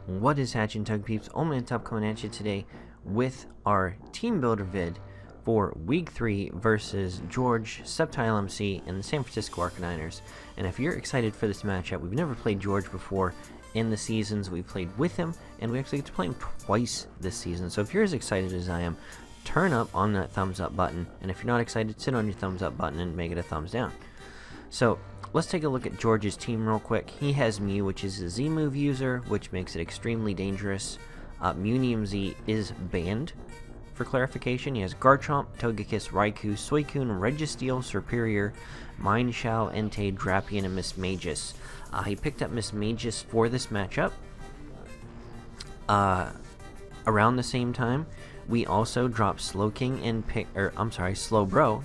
What is hatching, Tug Peeps? OldManTup coming at you today with our team builder vid for Week 3 versus George, Subtile MC, and the San Francisco Arcaniners. And if you're excited for this matchup, we've never played George before in the seasons we've played with him, and we actually get to play him twice this season. So if you're as excited as I am, turn up on that thumbs up button, and if you're not excited, sit on your thumbs up button and make it a thumbs down. So let's take a look at George's team real quick. He has Mew, which is a Z-move user, which makes it extremely dangerous. Munium Z is banned, for clarification. He has Garchomp, Togekiss, Raikou, Suicune, Registeel, Superior, Mienshao, Entei, Drapion, and Mismagius. He picked up Mismagius for this matchup. Around the same time, we also dropped Slowbro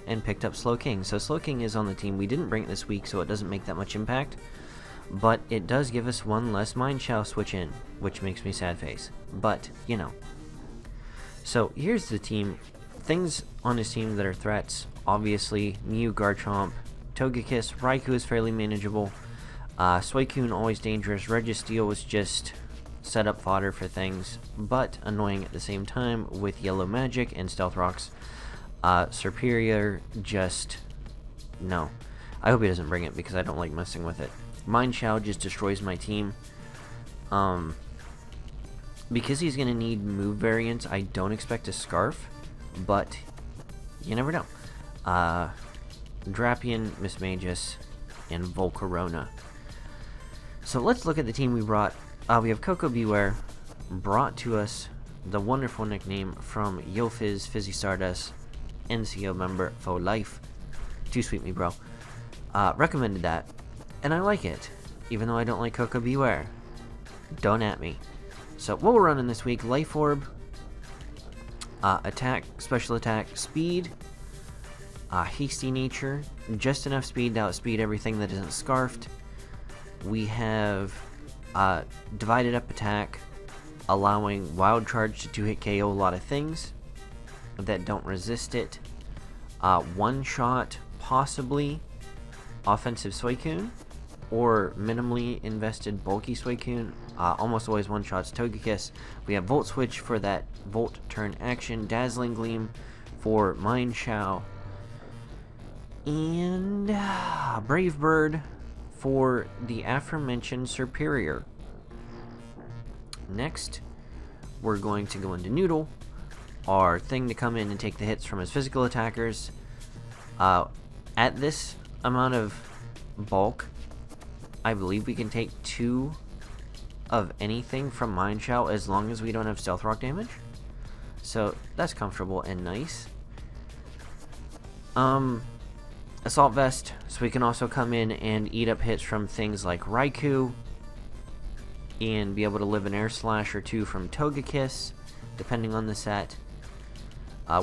and picked up Slowking. So Slowking is on the team. We didn't bring it this week, so it doesn't make that much impact. But it does give us one less Mienshao switch in, which makes me sad face. But, you know. So here's the team. Things on his team that are threats. Obviously, Mew, Garchomp, Togekiss, Raikou is fairly manageable. Suicune, always dangerous. Registeel was just set up fodder for things, but annoying at the same time with Yellow Magic and Stealth Rocks. Superior, just no. I hope he doesn't bring it because I don't like messing with it. Mienshao just destroys my team. Because he's going to need move variants, I don't expect a Scarf, but you never know. Drapion, Mismagius, and Volcarona. So let's look at the team we brought. We have Coco Beware, brought to us the wonderful nickname from YoFizz, Fizzy Stardust, NCO member for life. Too sweet me, bro. Recommended that, and I like it, even though I don't like Coco Beware. Don't at me. So what we're running this week: Life Orb, attack, special attack, speed, hasty nature, just enough speed to outspeed everything that isn't scarfed. We have divided up attack, allowing wild charge to 2-hit KO a lot of things that don't resist it. One shot, possibly offensive Suicune, or minimally invested bulky Suicune. Almost always one shots Togekiss. We have Volt Switch for that Volt turn action, Dazzling Gleam for Mienshao, and Brave Bird for the aforementioned Superior. Next, we're going to go into Noodle, our thing to come in and take the hits from his physical attackers. At this amount of bulk, I believe we can take 2 of anything from Mienshao as long as we don't have Stealth Rock damage. So that's comfortable and nice. Assault Vest, so we can also come in and eat up hits from things like Raikou, and be able to live an Air Slash or 2 from Togekiss, depending on the set.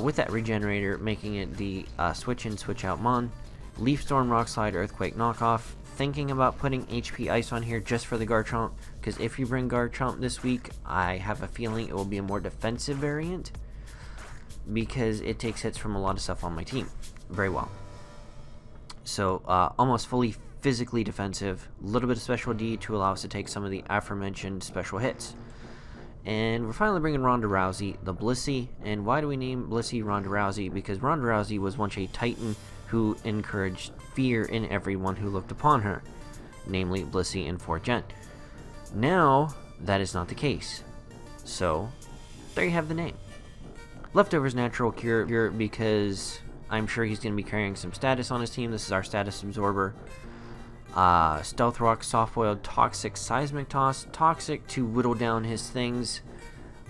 With that Regenerator, making it the switch in, switch out Mon. Leaf Storm, Rock Slide, Earthquake knockoff. Thinking about putting HP Ice on here just for the Garchomp, because if you bring Garchomp this week, I have a feeling it will be a more defensive variant, because it takes hits from a lot of stuff on my team very well. So almost fully physically defensive, a little bit of special D to allow us to take some of the aforementioned special hits. And we're finally bringing Ronda Rousey, the Blissey. And why do we name Blissey Ronda Rousey? Because Ronda Rousey was once a Titan who encouraged fear in everyone who looked upon her, namely Blissey in 4th Gen. Now, that is not the case. So, there you have the name. Leftovers Natural Cure, because I'm sure he's going to be carrying some status on his team. This is our status absorber. Stealth Rock, Soft Boiled, Toxic, Seismic Toss, Toxic to whittle down his things.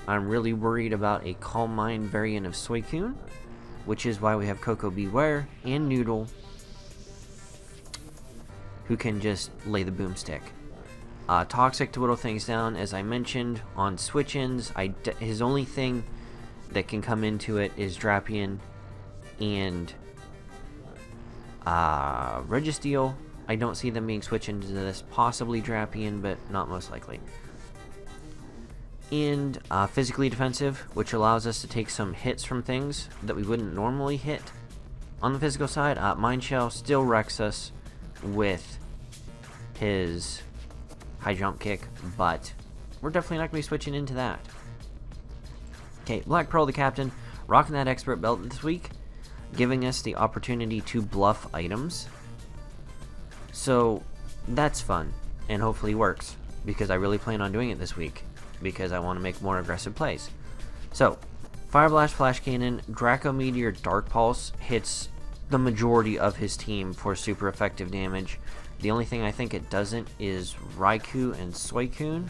I'm really worried about a Calm Mind variant of Suicune, which is why we have Coco Beware and Noodle, who can just lay the boomstick. Toxic to whittle things down, as I mentioned, on switch-ins. His only thing that can come into it is Drapion and Registeel. I don't see them being switched into this. Possibly Drapion, but not most likely. And physically defensive, which allows us to take some hits from things that we wouldn't normally hit. On the physical side, Mienshao still wrecks us with his high jump kick, but we're definitely not going to be switching into that. Okay, Black Pearl, the captain, rocking that expert belt this week, giving us the opportunity to bluff items. So that's fun, and hopefully works, because I really plan on doing it this week, because I want to make more aggressive plays. So, Fire Blast, Flash Cannon, Draco Meteor, Dark Pulse hits the majority of his team for super effective damage. The only thing I think it doesn't is Raikou and Suicune,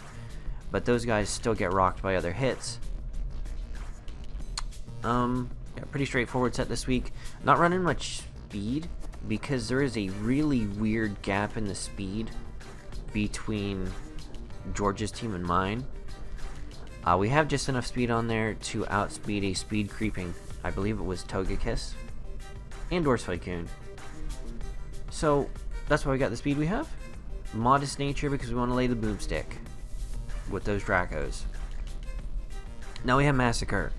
but those guys still get rocked by other hits. Yeah, pretty straightforward set this week. Not running much speed, because there is a really weird gap in the speed between George's team and mine. We have just enough speed on there to outspeed a speed creeping, I believe it was Togekiss, and or Suicune. So, that's why we got the speed we have. Modest nature, because we want to lay the boomstick with those Dracos. Now we have Massacre.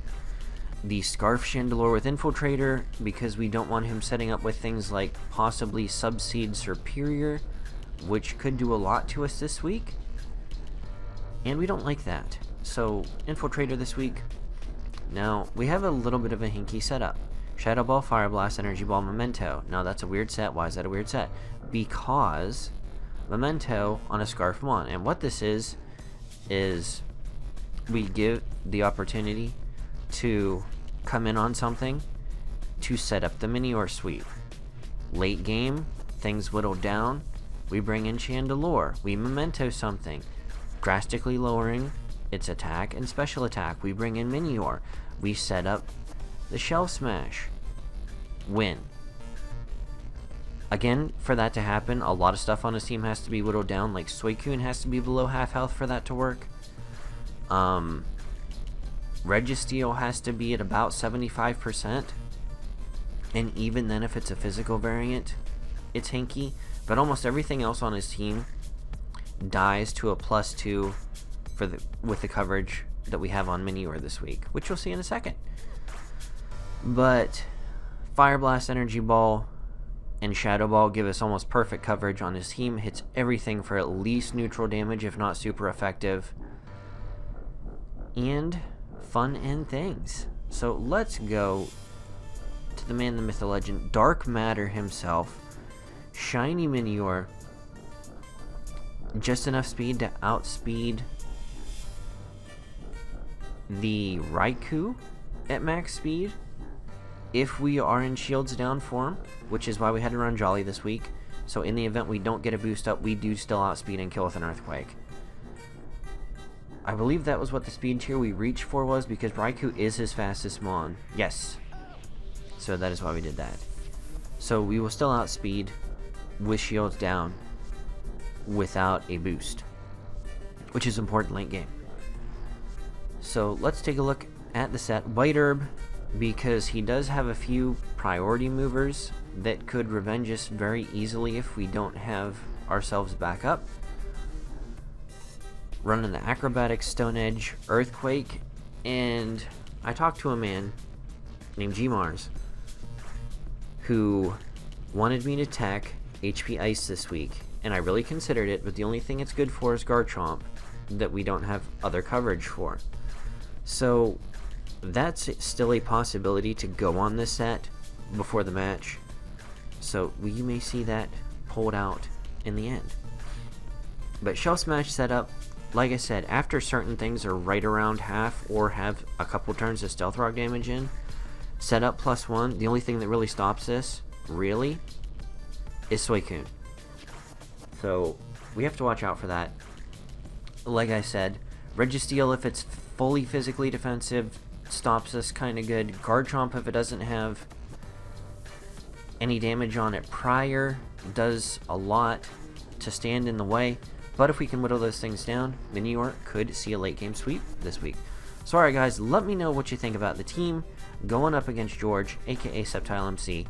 The Scarf Chandelure with Infiltrator, because we don't want him setting up with things like possibly Subseed Superior, which could do a lot to us this week. And we don't like that. So, Infiltrator this week. Now, we have a little bit of a hinky setup. Shadow Ball, Fire Blast, Energy Ball, Memento. Now, that's a weird set. Why is that a weird set? Because Memento on a Scarf Mon. And what this is we give the opportunity to come in on something to set up the Minior sweep. Late game, things whittle down. We bring in Chandelure. We Memento something, drastically lowering its attack and special attack. We bring in Minior. We set up the Shelf Smash. Win. Again, for that to happen, a lot of stuff on his team has to be whittled down. Like Suicune has to be below half health for that to work. Registeel has to be at about 75%. And even then, if it's a physical variant, it's hinky. But almost everything else on his team dies to a +2 with the coverage that we have on Minior this week, which you'll see in a second. But Fire Blast, Energy Ball, and Shadow Ball give us almost perfect coverage on his team. Hits everything for at least neutral damage, if not super effective. And fun and things. So let's go to the man, the myth, the legend, Dark Matter himself. Shiny Minior. Just enough speed to outspeed the Raikou at max speed if we are in Shields down form, which is why we had to run Jolly this week. So in the event we don't get a boost up, we do still outspeed and kill with an Earthquake. I believe that was what the speed tier we reached for was, because Raikou is his fastest Mon. Yes. So that is why we did that. So we will still outspeed with Shields down without a boost, which is important late game. So let's take a look at the set. White Herb, because he does have a few priority movers that could revenge us very easily if we don't have ourselves back up. Running the Acrobatics, Stone Edge, Earthquake, and I talked to a man named G-Mars who wanted me to tech HP Ice this week, and I really considered it, but the only thing it's good for is Garchomp that we don't have other coverage for. So that's still a possibility to go on this set before the match. So we may see that pulled out in the end. But Shelf Smash setup, like I said, after certain things are right around half or have a couple turns of Stealth Rock damage in, setup +1, the only thing that really stops this, really, is Suicune. So we have to watch out for that. Like I said, Registeel, if it's fully physically defensive, stops us kind of good. Garchomp, if it doesn't have any damage on it prior, does a lot to stand in the way. But if we can whittle those things down, Minior could see a late game sweep this week. So alright guys, let me know what you think about the team going up against George, aka Septile MC.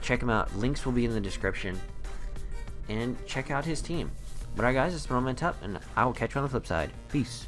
Check him out, links will be in the description. And check out his team. But alright guys, it's OldManTup, and I will catch you on the flip side. Peace.